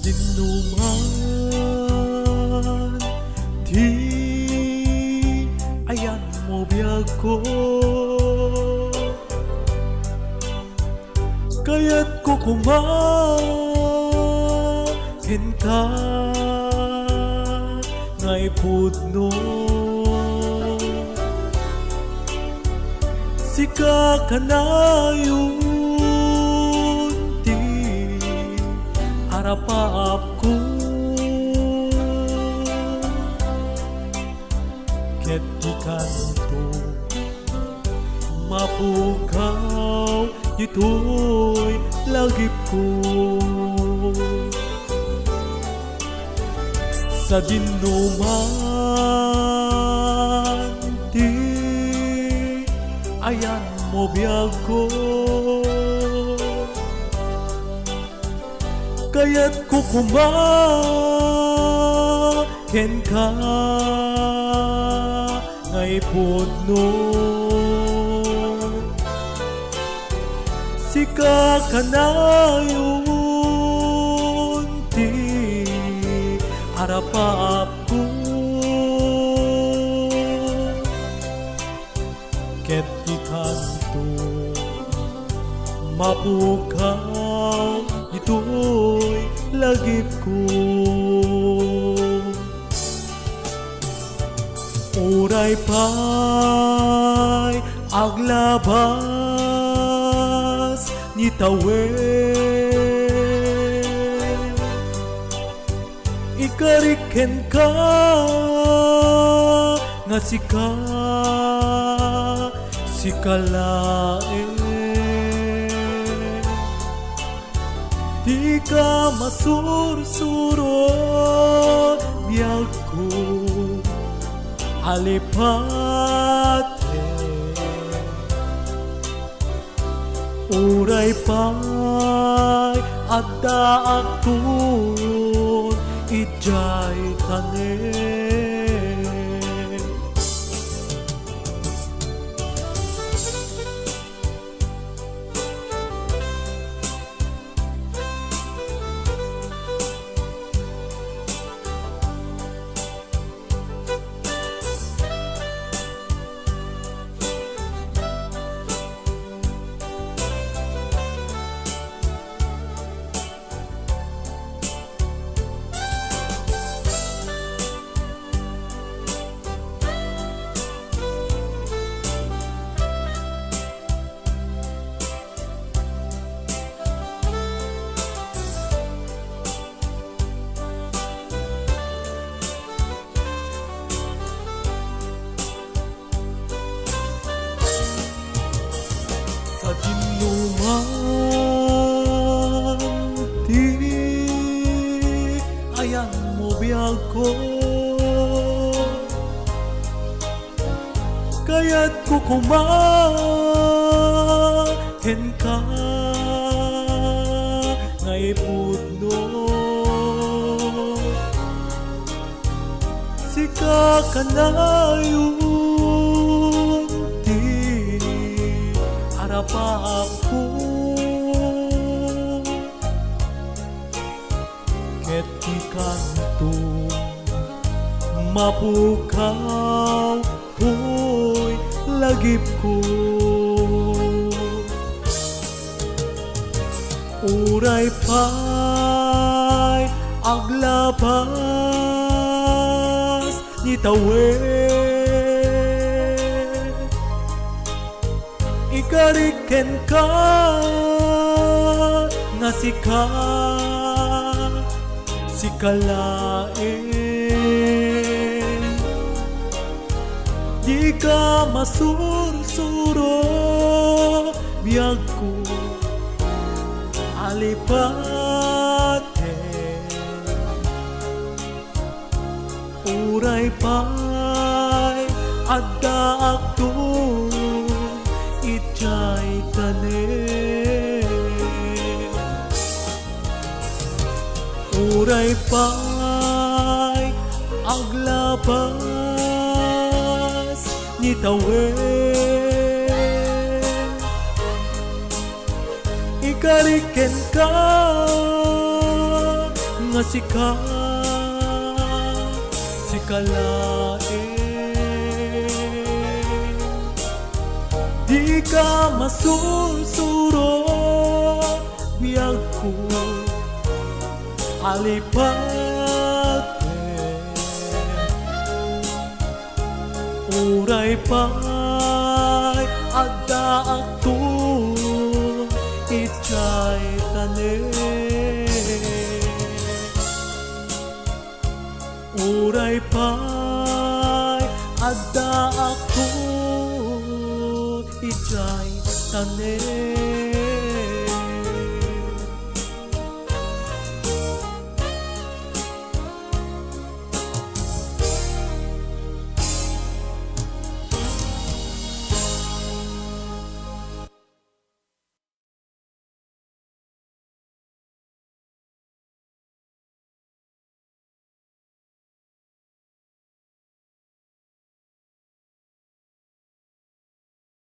dinuman di ayan mo biyag ko, kaya't ko kumain ka ngay pudno sika kanayon di arapap ko ket di kanto mapukaw ito'y lagip ko sa dinuman di ayan mo biyag ko, kaya't ko kumain ka ngay pudno sika kanayon ti arapap ko ket di kanto mapukaw ito'y lagip ko. Uray pa'y aglabas ni tawen ikariken ka nga sikalaen di ka masursurot biyag ko alipate uray pa'y adda akton ijay tanen sa dinuman di ayan mo biyag ko, kaya't ko kumain ka ngay pudno sika kanayon di arapap ko ket di kanto mapukaw hoy lagip ko. Uray pa'y aglabas ni tawen ikariken ka nga sikalaen di ka masursuro biyag ko alipate uray pa'y adda akton ijay tanen uray pa'y aglabas ni tawen ikariken ka nga sika sikalae di ka masursuro biyag ko alipate uray pa'y adda ako itchay tane uray pa'y adda ako itchay tane